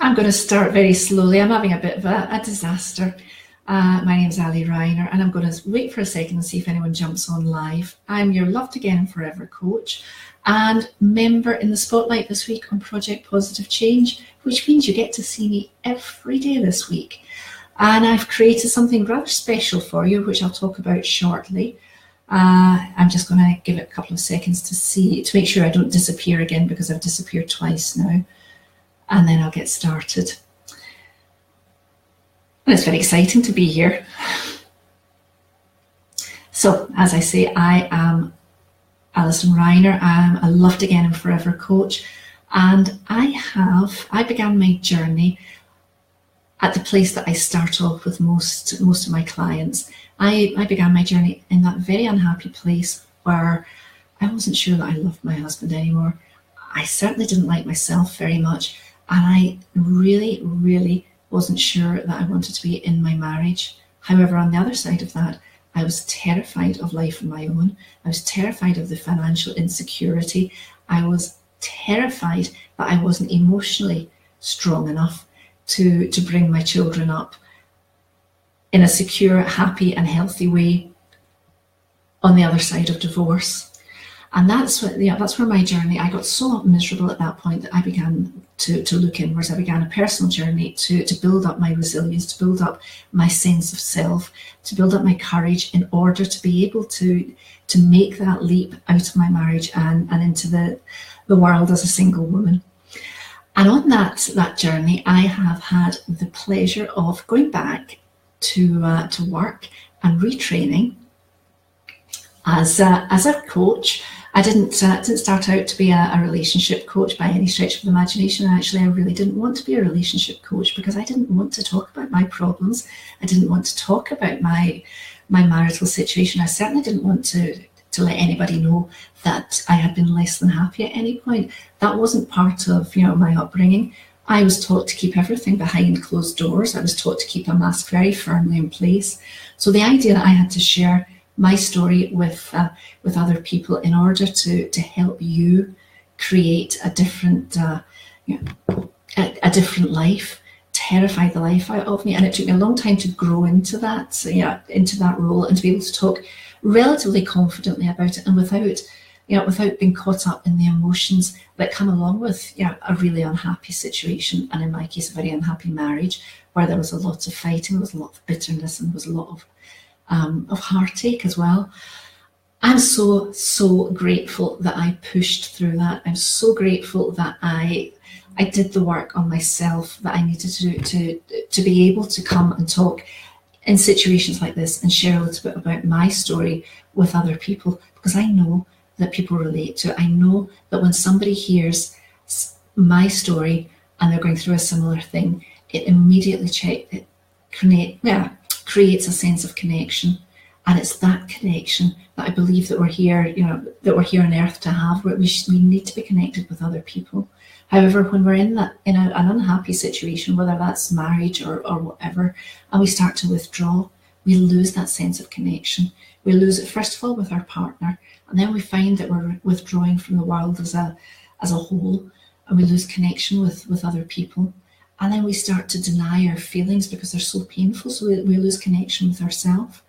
I'm going to start very slowly. I'm having a bit of a disaster. My name's Ali Reiner, and I'm going to wait for a second and see if anyone jumps on live. I'm your Loved Again and Forever coach and member in the spotlight this week on Project Positive Change, which means you get to see me every day this week. And I've created something rather special for you, which I'll talk about shortly. I'm just going to give it a couple of seconds to make sure I don't disappear again, because I've disappeared twice now. And then I'll get started. And it's very exciting to be here. So, as I say, I am Alison Reiner. I'm a Loved Again and Forever coach. And I began my journey at the place that I start off with most of my clients. I began my journey in that very unhappy place where I wasn't sure that I loved my husband anymore. I certainly didn't like myself very much. And I really, really wasn't sure that I wanted to be in my marriage. However, on the other side of that, I was terrified of life on my own. I was terrified of the financial insecurity. I was terrified that I wasn't emotionally strong enough to bring my children up in a secure, happy and healthy way on the other side of divorce. And that's where my journey, I got so miserable at that point that I began to look inwards. I began a personal journey to build up my resilience, to build up my sense of self, to build up my courage in order to be able to make that leap out of my marriage and into the world as a single woman. And on that journey, I have had the pleasure of going back to work and retraining as a coach. I didn't start out to be a relationship coach by any stretch of the imagination. Actually, I really didn't want to be a relationship coach because I didn't want to talk about my problems. I didn't want to talk about my marital situation. I certainly didn't want to let anybody know that I had been less than happy at any point. That wasn't part of my upbringing. I was taught to keep everything behind closed doors. I was taught to keep a mask very firmly in place. So the idea that I had to share my story with other people in order to help you create a different life, terrify the life out of me. And it took me a long time to grow into that role and to be able to talk relatively confidently about it and without being caught up in the emotions that come along with a really unhappy situation, and in my case a very unhappy marriage where there was a lot of fighting, there was a lot of bitterness, and there was a lot of heartache as well. I'm so grateful that I pushed through that. I'm so grateful that I did the work on myself that I needed to be able to come and talk in situations like this and share a little bit about my story with other people, because I know that people relate to it. I know that when somebody hears my story and they're going through a similar thing, it immediately creates a sense of connection. And it's that connection that I believe that we're here, on earth to have, where we need to be connected with other people. However, when we're in an unhappy situation, whether that's marriage or whatever, and we start to withdraw, we lose that sense of connection. We lose it, first of all, with our partner, and then we find that we're withdrawing from the world as a whole, and we lose connection with other people. And then we start to deny our feelings because they're so painful, so we lose connection with ourselves.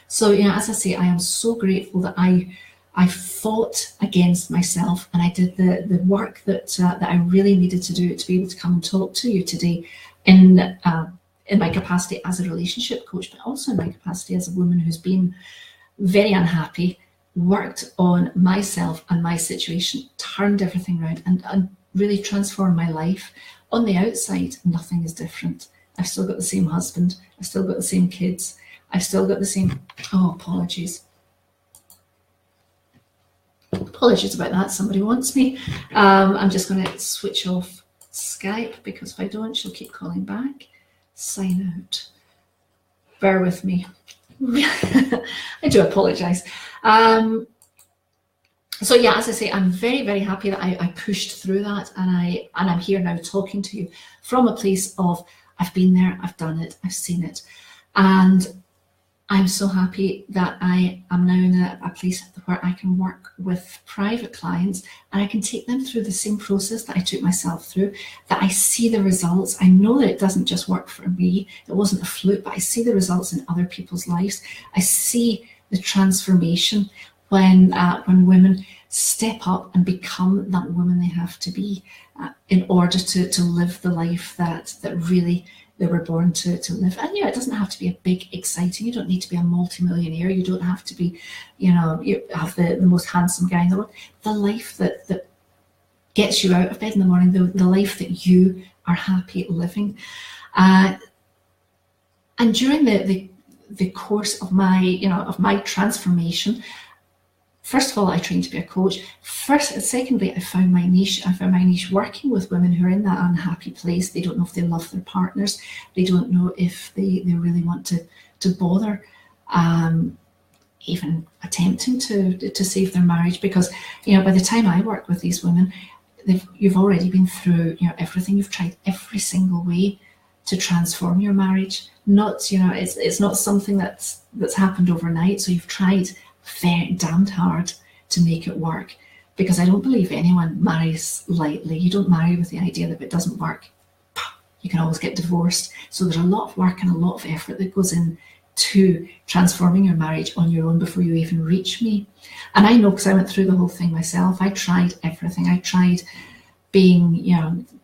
So, as I say, I am so grateful that I fought against myself, and I did the work that I really needed to do to be able to come and talk to you today in my capacity as a relationship coach, but also in my capacity as a woman who's been very unhappy, worked on myself and my situation, turned everything around and really transformed my life. On the outside, nothing is different. I've still got the same husband. I've still got the same kids. I've still got the same, apologies. Apologies about that, somebody wants me. I'm just going to switch off Skype, because if I don't, she'll keep calling back. Sign out. Bear with me. I do apologise. So as I say, I'm very, very happy that I pushed through that, and I'm here now talking to you from a place of I've been there, I've done it, I've seen it, and I'm so happy that I am now in a place where I can work with private clients and I can take them through the same process that I took myself through, that I see the results. I know that it doesn't just work for me. It wasn't a fluke, but I see the results in other people's lives. I see the transformation when women step up and become that woman they have to be in order to live the life that really they were born to live. And it doesn't have to be a big, exciting, you don't need to be a multi-millionaire, you don't have to be, you have the most handsome guy in the world. The life that gets you out of bed in the morning, the life that you are happy living. And during the course of my transformation, first of all, I trained to be a coach. Secondly, I found my niche. I found my niche working with women who are in that unhappy place. They don't know if they love their partners. They don't know if they really want to bother even attempting to save their marriage. Because, by the time I work with these women, you've already been through, everything. You've tried every single way to transform your marriage. It's not something that's happened overnight. So you've tried very damned hard to make it work, because I don't believe anyone marries lightly. You don't marry with the idea that if it doesn't work, you can always get divorced. So there's a lot of work and a lot of effort that goes in to transforming your marriage on your own before you even reach me. And I know, because I went through the whole thing myself. I tried everything. I tried being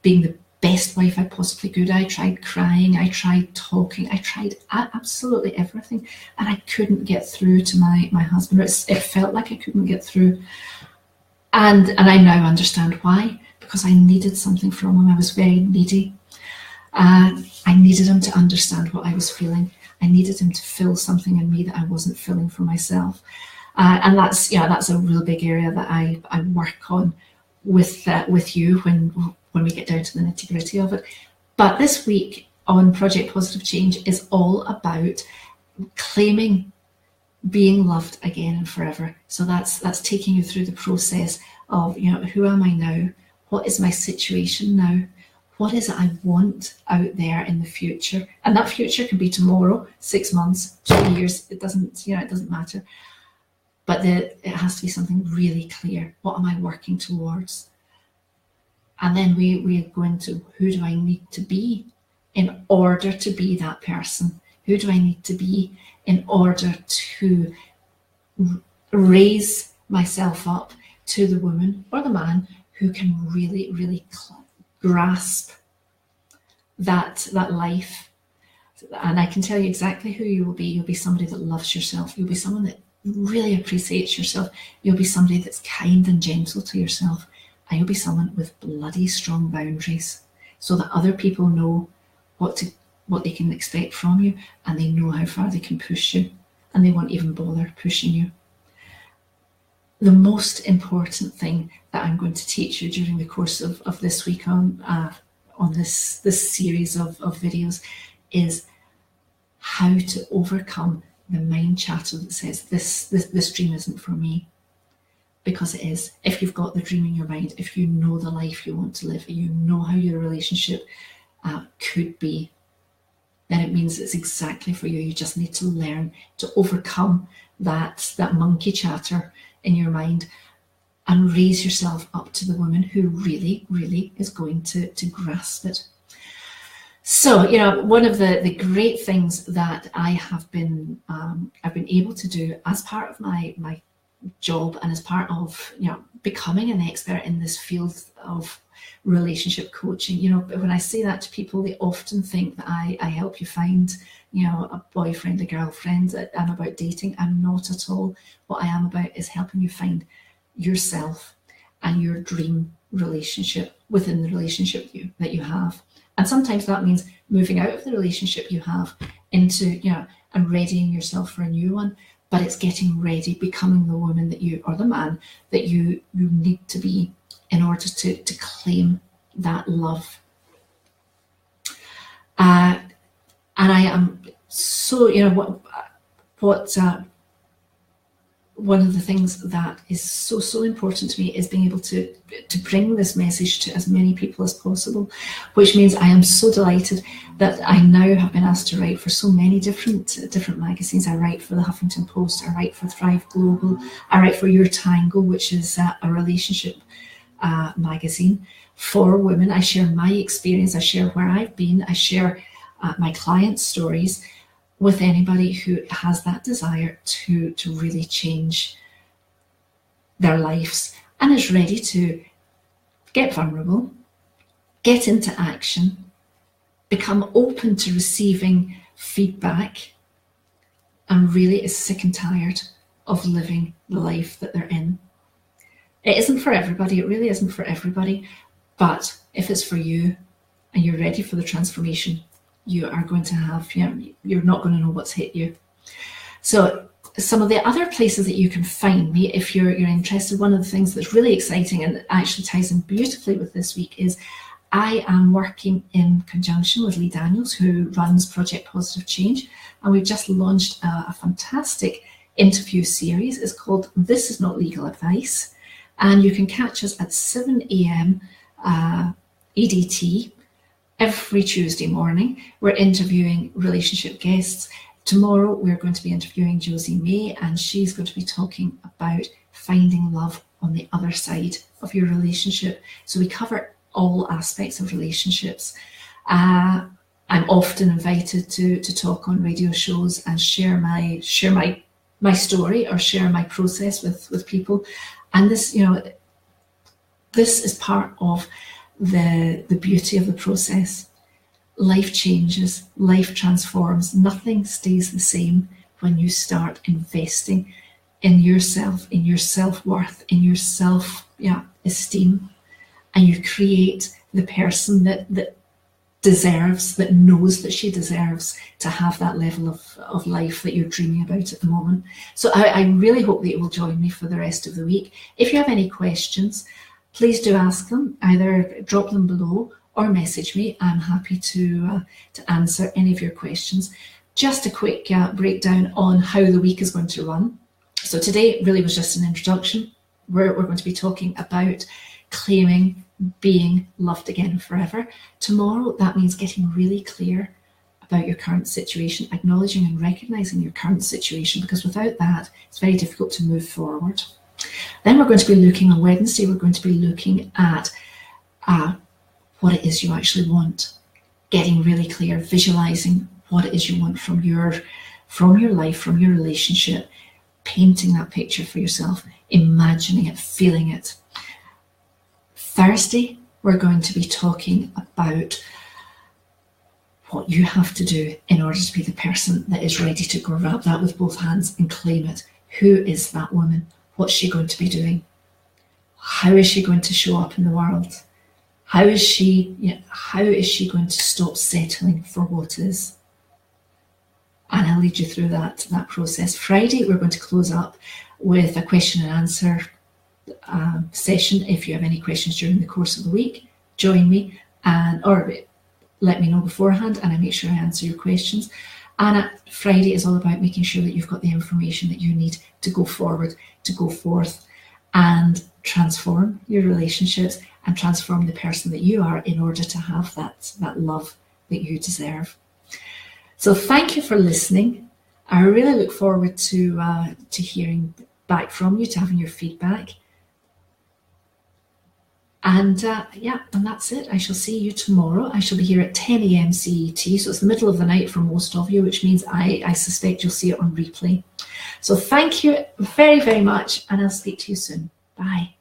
the best wife I possibly could. I tried crying, I tried talking, I tried absolutely everything, and I couldn't get through to my husband. It felt like I couldn't get through, and I now understand why. Because I needed something from him. I was very needy. I needed him to understand what I was feeling. I needed him to feel something in me that I wasn't feeling for myself, and that's a real big area that I work on with you when we get down to the nitty-gritty of it. But this week on Project Positive Change is all about claiming being loved again and forever. So that's taking you through the process of, who am I now? What is my situation now? What is it I want out there in the future? And that future can be tomorrow, 6 months, 2 years. It doesn't matter. But it has to be something really clear. What am I working towards? And then we go into, who do I need to be in order to be that person? Who do I need to be in order to raise myself up to the woman or the man who can really, really grasp that life? And I can tell you exactly who you will be. You'll be somebody that loves yourself. You'll be someone that really appreciates yourself. You'll be somebody that's kind and gentle to yourself. And you'll be someone with bloody strong boundaries, so that other people know what they can expect from you, and they know how far they can push you, and they won't even bother pushing you. The most important thing that I'm going to teach you during the course of this week on this series of videos is how to overcome the mind chatter that says this dream isn't for me. Because it is. If you've got the dream in your mind, if you know the life you want to live, you know how your relationship could be, then it means it's exactly for you. You just need to learn to overcome that monkey chatter in your mind and raise yourself up to the woman who really, really is going to grasp it. So, one of the great things that I've been able to do as part of my job and as part of becoming an expert in this field of relationship coaching, when I say that to people, they often think that I help you find a boyfriend, a girlfriend. I'm about dating. I'm not at all. What I am about is helping you find yourself and your dream relationship within the relationship that you have. And sometimes that means moving out of the relationship you have into and readying yourself for a new one. But it's getting ready, becoming the woman that you, or the man that you need to be in order to claim that love. And I am so, one of the things that is so important to me is being able to bring this message to as many people as possible, which means I am so delighted that I now have been asked to write for so many different magazines. I write for the Huffington Post, I write for Thrive Global, I write for Your Tango, which is a relationship magazine for women. I share my experience, I share where I've been, I share my clients' stories with anybody who has that desire to really change their lives and is ready to get vulnerable, get into action, become open to receiving feedback, and really is sick and tired of living the life that they're in. It isn't for everybody, it really isn't for everybody, but if it's for you and you're ready for the transformation, you are going to have, you're not going to know what's hit you. So some of the other places that you can find me, if you're interested, one of the things that's really exciting and actually ties in beautifully with this week is I am working in conjunction with Lee Daniels, who runs Project Positive Change, and we've just launched a fantastic interview series. It's called This Is Not Legal Advice, and you can catch us at 7 a.m. EDT every Tuesday morning. We're interviewing relationship guests. Tomorrow we're going to be interviewing Josie May, and she's going to be talking about finding love on the other side of your relationship. So we cover all aspects of relationships. I'm often invited to talk on radio shows and share my story or share my process with people. And this, this is part of the beauty of the process. Life changes, life transforms. Nothing stays the same when you start investing in yourself, in your self-worth, in your self-esteem, and you create the person that deserves, that knows that she deserves to have that level of life that you're dreaming about at the moment. So I really hope that you will join me for the rest of the week. If you have any questions, please do ask them, either drop them below or message me. I'm happy to answer any of your questions. Just a quick breakdown on how the week is going to run. So today really was just an introduction. We're going to be talking about claiming being loved again forever. Tomorrow, that means getting really clear about your current situation, acknowledging and recognizing your current situation, because without that, it's very difficult to move forward. Then we're going to be looking on Wednesday, we're going to be looking at what it is you actually want, getting really clear, visualizing what it is you want from your life, from your relationship, painting that picture for yourself, imagining it, feeling it. Thursday, we're going to be talking about what you have to do in order to be the person that is ready to grab that with both hands and claim it. Who is that woman? What's she going to be doing? How is she going to show up in the world? How is she going to stop settling for what is? And I'll lead you through that process. Friday, we're going to close up with a question and answer session. If you have any questions during the course of the week, join me or let me know beforehand, and I make sure I answer your questions. And Friday is all about making sure that you've got the information that you need to go forward, to go forth and transform your relationships and transform the person that you are in order to have that love that you deserve. So thank you for listening. I really look forward to hearing back from you, to having your feedback. And and that's it. I shall see you tomorrow. I shall be here at 10 a.m. CET, so it's the middle of the night for most of you, which means I suspect you'll see it on replay. So thank you very, very much, and I'll speak to you soon. Bye.